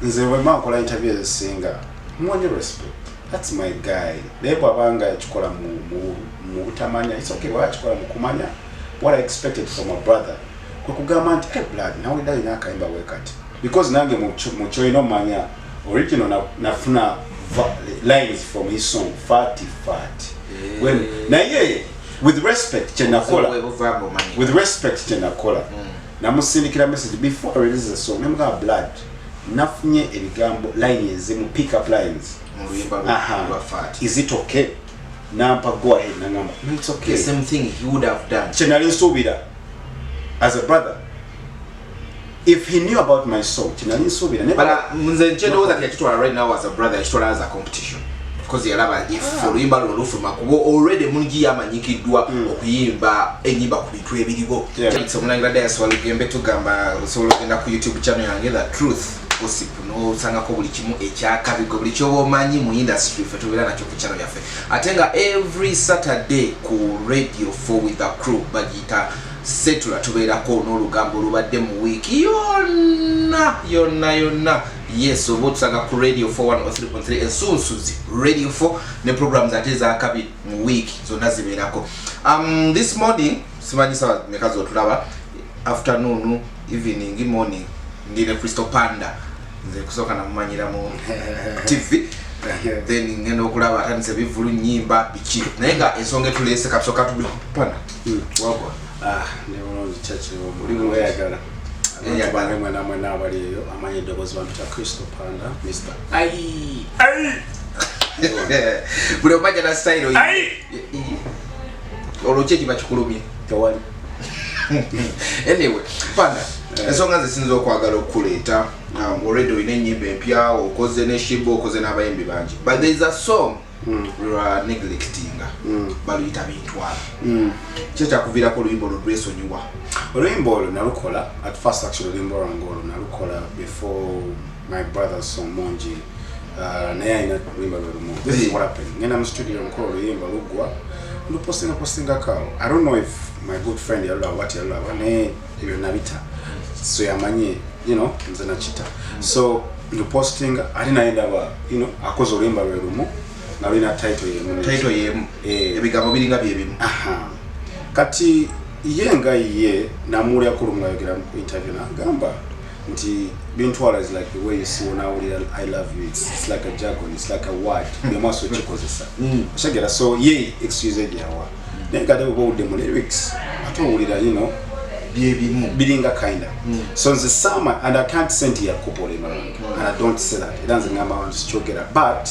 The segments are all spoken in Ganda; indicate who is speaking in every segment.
Speaker 1: nze bwe makola interview ezisinga muwonye respect. That's my guy. Lebo abanga yakikola mu butamanya. It's okay wakikola mu kumanya. What I expected from a brother. Kwe kugamba nti hey blood nawe dali nakayimba wekati. Because nange mu choino manya original nafuna lines from his song Fati. When na ye with respect chenakola. With respect chenakola. Namusindikira message before I release the song. Nemga blood. Nafunye ebigambo line ezimu pick up lines. Is it okay? Nampa go ahead nangamba. No, it's okay.
Speaker 2: The same thing he would have done.
Speaker 1: Chenali Subida as a brother. If he knew about my song, Chenali Subida never.
Speaker 2: But Munze Chendo that you told right now as a brother, you told as a competition. Because you have if for Rimba Lulu from Makubo already Mungi Yamanyiki Dua Okuyimba Eniba Kubitwe Bidigo. It's a Mulanga Dance while you came back to Gamba, so looking up YouTube channel and get the truth. No sanga ko buli kimu ekyaka bigobuli kyobo manyi mu industry fe tubira nakyo ku channel yaffe atenga every Saturday ku Radio 4 with the crew bagita setula tubera ko n'olugambo lubadde mu week yonna yes obo tusanga ku Radio 4 103.3 ensunsuzi Radio 4 ne programs ateza akabi mu week zonna ziberako this morning simanyi sawa mekazo tulaba afternoon evening morning ndine Crystal Panda nze kusoka na mmanyira mu TV then ngendo okulaba atandise bivulu nyimba biki nayenga ensonga tulese kasoka tubipana wagwa
Speaker 1: ne wono chachi muri mu yagala bane mwana abaliyo amanye dobozi bantu cha Crystal Panda Mr. Ai
Speaker 2: bule omanya na style olocheji bachikulumye
Speaker 1: tawali
Speaker 2: anyway Panda ensonga zisinza okwagala okuleeta already olina ennyimba empya okoze ne shibo okoze n'abayimbi bangi but there is a song you are neglecting baluyita bintwala kyekyakuviirako oluyimba olwo lwesonyiwa
Speaker 1: oluyimba olwo nalukola at first actually oluyimba olwo nalukola before my brother's song Monji naye alina oluyimba lwe lumu this is what happened ngenda mu studio nkola oluyimba luggwa lupostinga kawo I don't know if my good friend yalulaba wati yalulaba naye ebyo nabita so yamanye nze nakita so lupostinga ali naenda ba akoze oluyimba lwe lumu nalina title yemu
Speaker 2: ebigambo biringa byebimu
Speaker 1: kati ye namulya kulumwa yogera mu interview nagamba nti bintwala is like the way you see when I love you it's like a jargon it's like a word bemaso chikozesa shagera so ye excuse yawa negade bo de lyrics atowulira biringa kinda so nze sama and I can't send here couple and I don't say that it doesn't ngamba want to chokera but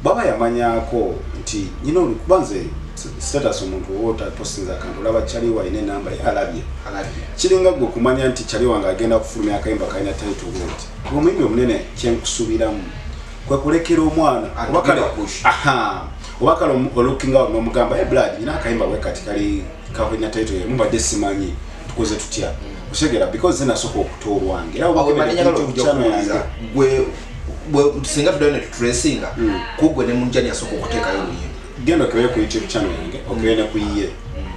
Speaker 1: baba yamanyako nti kubanze status omuntu wota postinga kantu laba chali wa ine namba alabye kiringa gwe kumanya nti chali wanga agenda kufulumya akayimba kanya title word omuyimbi omunene kyenkusubiramu kwe kulekera omwana obakala looking out nomugamba blood ina akayimba we katikali kavenya title ye mumba desimanyi tukoze tutya oshegera because zina soko okutolwange era
Speaker 2: gwe singa tudone tutracinga kugwe ne munjani asoko okuteka yo
Speaker 1: gendo kwe ku YouTube channel yange okuyena kuyiye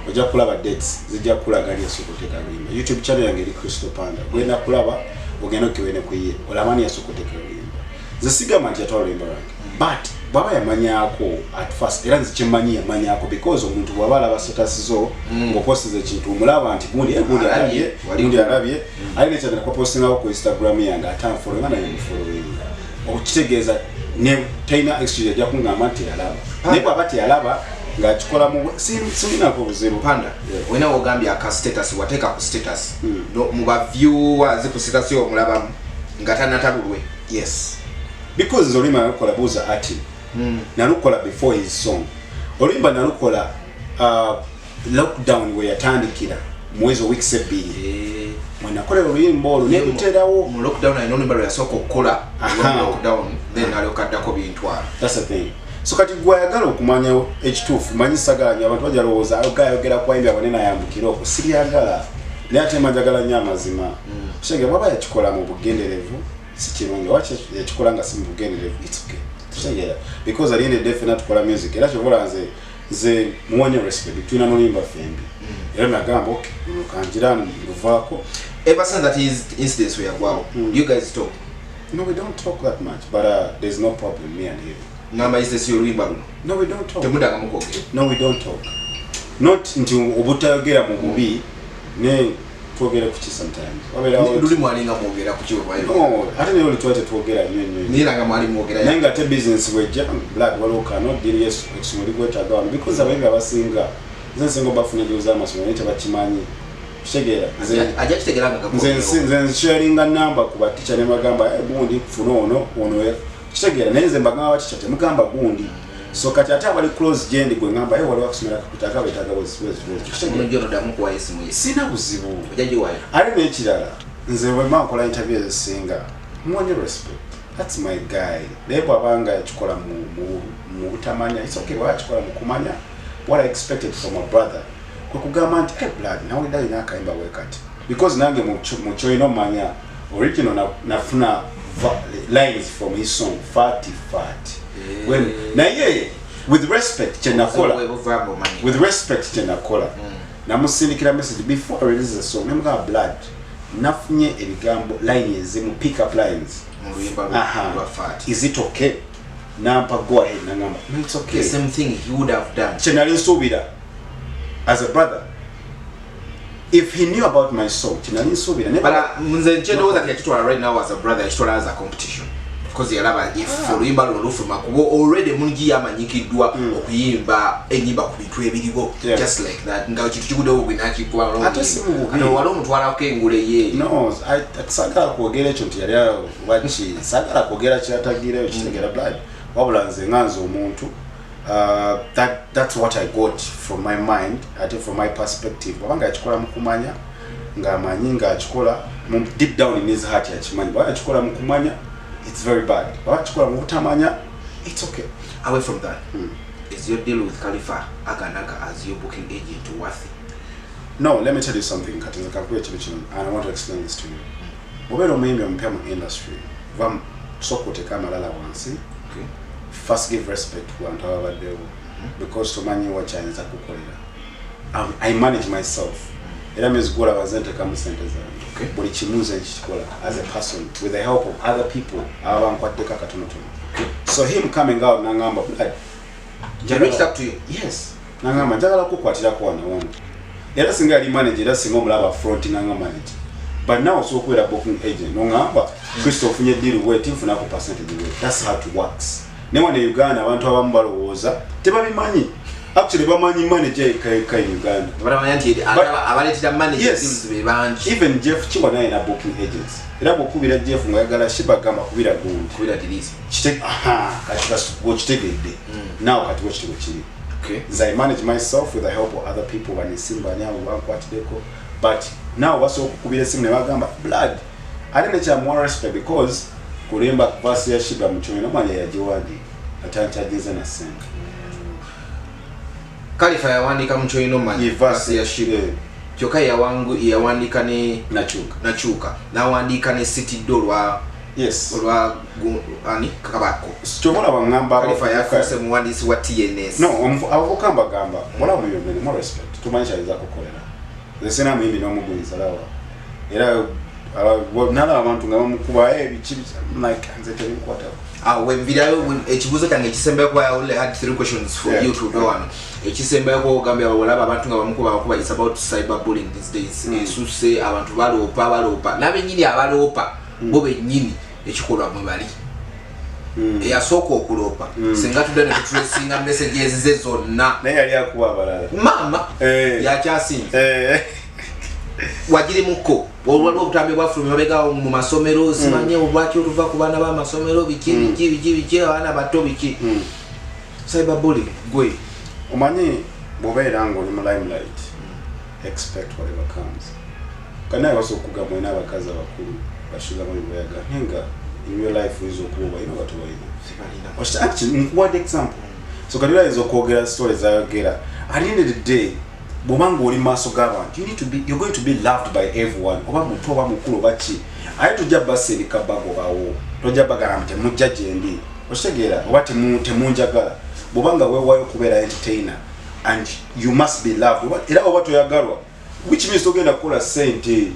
Speaker 1: oja kulaba dates zijja kulaga ali asoko okuteka yo YouTube channel yange eri Crystal Panda gwena kulaba ogenda kwene kuyiye olamani asoko okuteka yo zisiga manti atwalo limba range but baba yamanyako at first era nzikimanyi yamanyako because omuntu bwabala basitasizo ngopostize ekintu mulaba nti gundi alabye ali nekyagala kwa postinga ku Instagram yange atanfollow ngana yemfollow okitegeeza ne taina excuse ya kungamba nti yalaba ne baba ti yalaba ngachikola mu simina ko buzibu
Speaker 2: Panda wena ogambya ka status wateka ku status no mu ba viewers ku status yo mulaba ngatana tabulwe
Speaker 1: yes because Zolima nalukola buza ati nalukola before his song Olimba nalukola lockdown we yatandikira mwezi weeks ebiri mwana kola oluyimbo olu ne kuterawo
Speaker 2: mu lockdown I know number ya soko kola lockdown then alokadako bintwala
Speaker 1: that's the thing so kati gwayagala okumanya H2 manyisaganya abantu bajalowooza ayogera kwa imbi abanena yambukira okusiriyagala ne ate majagala nyamazima shege baba yakikola mu bugenderevu sikirungi wache yakikola nga simu bugenderevu it's okay shege because ali ene definite kola music era chobola ze muwanye respect twina nolimba fembi era nagamba okay kanjira nduvako
Speaker 2: ever since that is incidents we are wow you guys talk
Speaker 1: No, we don't talk that much, but there's no problem, me and him.
Speaker 2: Ngamba is this your ribalu?
Speaker 1: No, we don't talk.
Speaker 2: Temudaga mukogera.
Speaker 1: No, we don't talk. Not until obutayogera mu bubi ne twogera kuki sometimes.
Speaker 2: Luli mwali nga mwogera kuki bwe
Speaker 1: no, ate ne oli twate twogera nnyo.
Speaker 2: Nira nga mwali mwogera.
Speaker 1: Nenga te business we jam blood walo cannot deal yes ekisumuli gwetaga wano because abayiga abasinga nze bafuna byoza amasomo ne tebakimanyi. Shegera
Speaker 2: ajja kitegeranga gakoko
Speaker 1: nze sharinga number ku baticha ne magamba gundi kufuna ono kitegeera naye nze mbagamba baticha temugamba gundi so kati ate abali close jendi gwe ngamba wali wakusomera kutaka betaga
Speaker 2: kitegeera ndamu kwa esimu ye
Speaker 1: sina buzibu
Speaker 2: ojaji wayo
Speaker 1: ali n'ekirala nze bwe mankola interview ezisinga mwonye respect that's my guy lebo abanga yakikola mu butamanya it's okay wakikola mu kumanya what I expected from a brother kugamba nti blood nawe dali nakayimba wekati because nange mu choino manya original nafuna lines from his song fat when na ye with respect chenakola namusindikira message before I release the song nemuga blood nafunye ebigambo line ezimu pick up lines
Speaker 2: mu luyimba lwa fat
Speaker 1: is it okay nampa go ahead nangamba no it's okay
Speaker 2: the same thing he would have done
Speaker 1: chenali nsubira as a brother if he knew about my song chinali nsubira
Speaker 2: but nze know that yakitwala right now as a brother yakitwala as a competition because yalaba if oluyimba lufuma kubo already mungi yamanyikiddwa okuyimba enyimba ku bitu ebirigo just like that nga kitu kigudewo gwinakikwa ano wali omutwala ko engule ye
Speaker 1: no I sagala kwogera ekyo nti yali wachi sagala kwogera kyatagireyo kitegera blood wabula nze nganze omuntu that's what I got from my mind, from my perspective. Wabanga achikola mukumanya, nga manyinga achikola deep down in his heart yachimanyi. Wabanga achikola mukumanya, it's very bad. Wabanga achikola mukutamanya, it's okay.
Speaker 2: Away from that, is your deal with Khalifa Aganaga as your booking agent worthy?
Speaker 1: No, let me tell you something, Katinza Kakwe, and I want to explain this to you. Wabelo maybe mpema industry. Vam soko teka malala wansi.
Speaker 2: Okay.
Speaker 1: First give respect to Antawa Badeo because to many what Chinese are I manage myself. It means Gola was enter come centers. Okay. But as a person with the help of other people. Okay. So him coming out Nangamba blood.
Speaker 2: He reached up to you?
Speaker 1: Yes. Nangamba Jagala Kukwatira Kwana one. Era singa manage era singo mlaba front Nanga manage. But now so we're a booking agent. No Christoph deal waiting for now percentage. That's how it works. Newa ne Uganda abantu abamu balowooza tebabimanyi actually bamanyi manager kai Uganda
Speaker 2: baramanyi abaletira manager be banji
Speaker 1: even Jeff Chiwa naye na booking agents era bokubira Jeff ngayagala shiba gamba kubira gundi
Speaker 2: kubira delisi
Speaker 1: chite kati watchtegedde now kati watchtegedde kiri
Speaker 2: okay
Speaker 1: I manage myself with the help of other people banisimba nyawo bankwatideko but now waso okubira simu ne bagamba blood I didn't have more respect because kulemba basi ya shiba mchoni namanya ya jiwadi atanchagiza na sen
Speaker 2: Khalifa yawandika mchoni nomanya basi ya shiba kyoka yawandika ne nachuka nawandika ne city dolwa
Speaker 1: yes
Speaker 2: olwa ani kakabako
Speaker 1: chobola bangamba
Speaker 2: Khalifa yafuse muwandisi wa TNS
Speaker 1: no avokamba gamba wala muyombe more respect tumanyisha iza kukolera lesena mimi no muguliza lawa era nala abantu ngabamukuba bichibi like anze tebikwata
Speaker 2: when video ekibuzo kyange ekisembe kwa I only had 3 questions for you to do one ekisembe ko gambia wala abantu ngabamukuba it's about cyberbullying these days esuse abantu balopa nabe nyini abalopa bo benyini ekikolwa mu bali eyasoko okulopa singa tudane kutracinga messages ze zonna
Speaker 1: naye yali akuba abalala
Speaker 2: mama yakyasinze wajiri muko waliwo obutambi bwafulumya babega mu masomero simanye obwaki otuva ku baana b'amasomero biki abaana bato biki cyberbullying gwe
Speaker 1: omanyi bobeera nga oli mu limelight expect whatever comes kana baso okugamba ina abakazi abakulu bashuga mu byaga nenga in your life is okuba ino watu waina actually what example so kadira izo kwogera stories zayogera at the end of the day bomango oli maso g'abantu you're going to be loved by everyone oba muto oba mukulu bachi ayi tujja baseni kabago bawo tojja bagala mte mujjaje ndi ostegera oba temunjagala bobanga wewayo kubeera entertainer and you must be loved era oba toyagalwa which means togenda kukola sente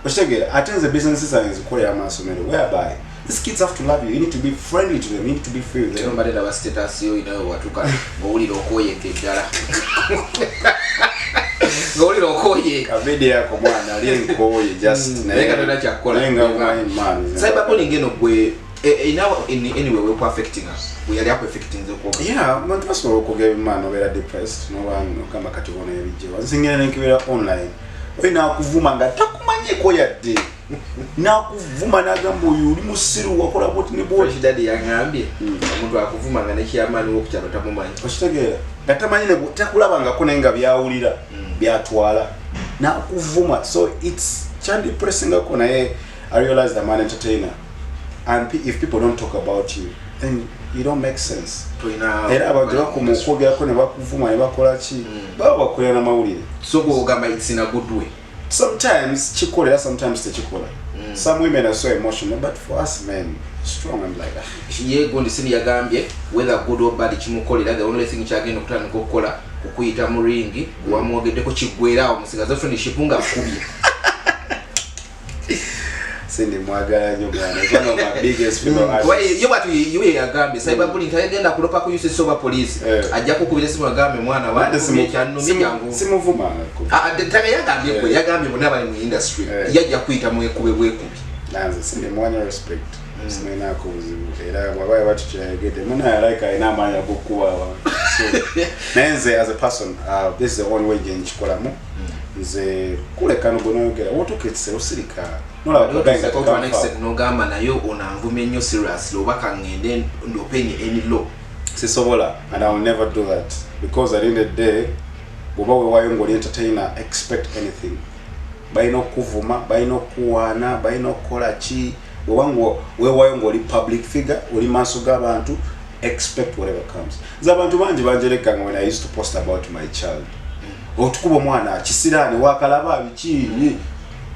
Speaker 1: ostegera atenze businesses zange zikolera amasomero whereby these kids have to love you. You need to be friendly to them. You need to be free with them.
Speaker 2: Nobody never status you know watuka ngoli lokoye kedala. Ngoli lokoye
Speaker 1: kabede yako mwana alinkoye just
Speaker 2: nega ndo chakola
Speaker 1: nenga man.
Speaker 2: Cyberbullying ngeno gwe in any way we're affecting us. We are affecting the people.
Speaker 1: Yeah, man twasoro okugeba man obera depressed no one kama kati bona ebije. Wazingene nenkibera online. Oyina kuvuma nga takumanye ko yadde. Na kuvuma nagamba oyo uli musiru wakola boti ne boti.
Speaker 2: Fresh daddy yangambye omuntu akuvuma nga nekyamani wokukyalo tamumanyi.
Speaker 1: Okitegera. Gatamanyi ne takulabanga ko nenga byawulira byatwala. Na kuvuma. So it's chandi pressing ako naye I realize the man entertainer. And if people don't talk about you, then you don't make sense. Era abantu bakumukobya ko ne bakuvuma ne bakola ki baba bakolera na mawulire.
Speaker 2: So go gamba it's in a good way.
Speaker 1: Sometimes chikolera, sometimes techikola. Some women are so emotional, but for us men, strong and like that.
Speaker 2: Ye gondi sini yagambye whether good or bad chimukolera, the only thing chagenda kutana kokola kukuyita mu ringi wamwogeddeko kigwera omusigaza friendship nga kubye.
Speaker 1: Sindi mwagala nyo bwana. It's one of my biggest female artists.
Speaker 2: Why you batu you yagambe cyberbullying tayagenda kulopa ku use soba police. Ajja kukubira simu yagambe mwana wa cyano minyangu.
Speaker 1: Simuvuma ko.
Speaker 2: Taga yagambe ko yagambe bona bali mu industry. Yajja kuita mu ekube bwekubi.
Speaker 1: Nanze sindi mwanya respect. Simena ko buzibu. Era bwabaye batu kyagede. Muna like ina manya kukuwa. So nanze as a person, this is the only way nje chikolamu. Nze kuleka no bono yogera wotoketse osirika.
Speaker 2: Nola baganga to next no gamba nayo onanvume nnyo seriously obaka ngende ndopeni any law.
Speaker 1: Sisobola, and I will never do that because at the end of the day boba we wayo ngoli entertainer expect anything. Baino kuvuma, baino kuwana, baino kola chi, we wayo ngoli public figure, uli maso g'abantu, expect whatever comes. Zabantu banjeleka when I used to post about my child. Otukubo mwana kisirani wakalaba biki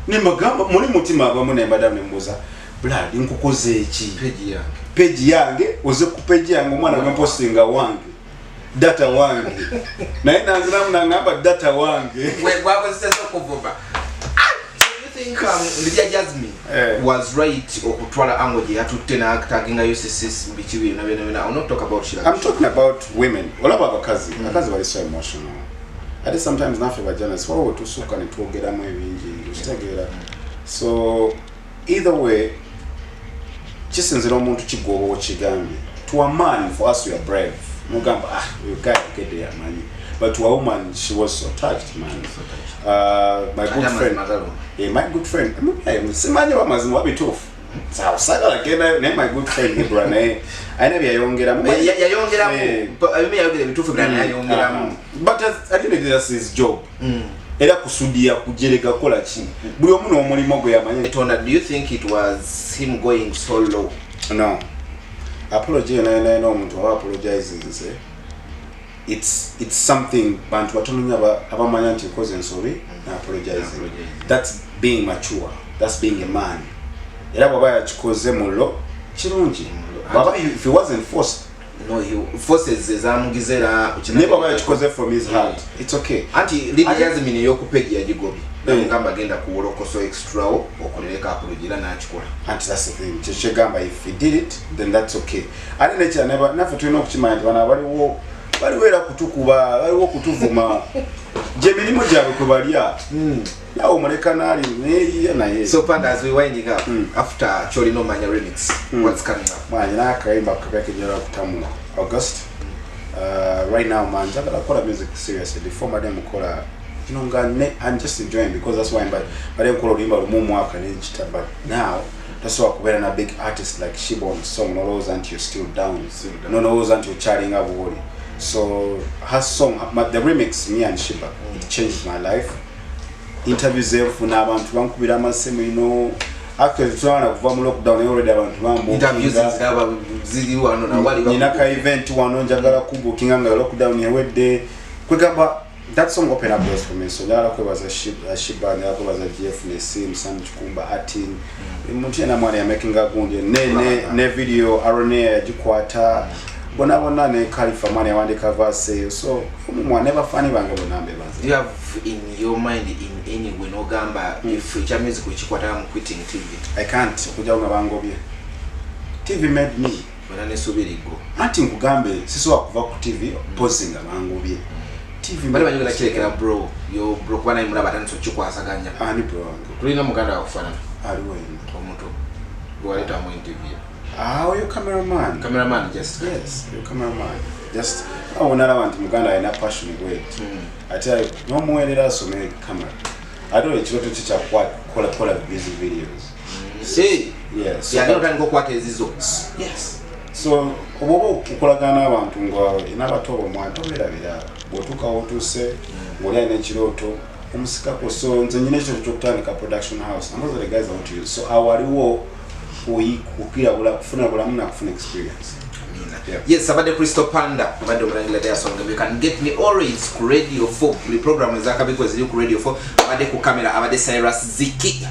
Speaker 1: nimagamba muri mutima abamu ne madam nembuza blood nkukoze eki page yange oze ku page yange mwana ngampostinga wange data wange naye nanziramu nangamba data wange
Speaker 2: we gwabo sese kuvuma. So you think Lydia Jasmine was right okutwala angoje atutte na taginga UCC bichi bino na I'm not talk about Shila.
Speaker 1: I'm talking about women. All about akazi bali so emotional. I think sometimes nafe bajana so to suka ne twogera mu ebinji ustegeera. So either way chisinzira omuntu kigobo kigambi. To a man, for us we are brave. Mugamba you guy get there money. But to a woman she was so touched, man. My good friend. My good friend. Simanye bamazimu wabitufu. Sawa sagala gena ne my good friend Ibrahim. I never yayongera mu.
Speaker 2: Yayongera mu. Ayumi yayongera bitufu bwana yayongera mu.
Speaker 1: But I think that's his job. Era kusudia kujereka kola chi. Buli omuntu omulimo gwe yamanye.
Speaker 2: Do you think it was him going so low?
Speaker 1: No. Apology na no omuntu apologizes. It's something bantu batonunya abamanya nti cause and sorry na apologizing. That's being mature. That's being a man. Era baba yachikoze mulo kirungi. Baba if he wasn't forced,
Speaker 2: no, he forces ezamugizera
Speaker 1: ne baba yachikoze from his heart. It's okay.
Speaker 2: Anti Lydia Jasmine yokupegi yajigobi. Ngamba genda kuwoloko so extra okuleka apologira na achikola.
Speaker 1: Anti that's the thing. Chegamba if he did it then that's okay. Ali necha never tulina okukimanya bana bali wera kutukuba, bali kutuvuma. Jemini mojabe kubalia. Now Marekanari naye.
Speaker 2: So Panda, as we winding up after Cholino Manya remix, what's coming up?
Speaker 1: Man, kaimba kabeke jara kutamu August. Right now man, jagala kola music seriously. Before madam kola I'm just enjoying because that's why madam kola limba lumu waka nchita, but now that's why kubera na big artist like Shibon song no those and you're still down. No those and you're charting up worry. So her song the remix me and Shiba it changed my life. Interviews efuna abantu bankubira amasemu actually trying to kuva mu lockdown already abantu bambo
Speaker 2: interviews zaba zili wano na wali
Speaker 1: nina ka event wano njagala kubukinga nga lockdown yewedde kwegamba that song open up doors for me so njagala kwebaza Shiba njagala kwebaza GF ne Sim Sam Chikumba Atin umuntu yena mwana ya making gundi ne video RNA yajikwata bona ne Khalifa mani yawandika verse so mwana never funny bange bonambe baze.
Speaker 2: You have in your mind in any way no gamba if future music uchikwata am quitting TV?
Speaker 1: I can't kuja nga bangobye TV made me.
Speaker 2: Bana ne subirigo.
Speaker 1: Anti nkugambe siso akuva ku TV posing abangubye. TV
Speaker 2: bali banyuga kirekera bro yo bro kubana imura batanso chikwasaganya
Speaker 1: ani bro
Speaker 2: tulina muganda wakufanana
Speaker 1: ali wenu
Speaker 2: omuntu gwaleta mu interview
Speaker 1: you cameraman
Speaker 2: just
Speaker 1: yes you cameraman just awonala abantu muganda ina passion great ati no muwerera some camera ado ekiroto chicha kola busy videos
Speaker 2: see
Speaker 1: yes
Speaker 2: ya ndo ngo kwate ezizo
Speaker 1: yes so obobo ukolagana abantu ngo inabatobo mwanto birabira botuka otuse ngoli ina ekiroto omusika ko so nze nyine cyo cyokutandika production house and those are the guys I want to use so awaliwo kukira kufuna bulamu na kufuna experience.
Speaker 2: Yeah. Yes, abade Crystal Panda abade umurangila there so you can get me always ku Radio 4 the program is akabi ku Radio 4 abade ku camera abade Cyrus Ziki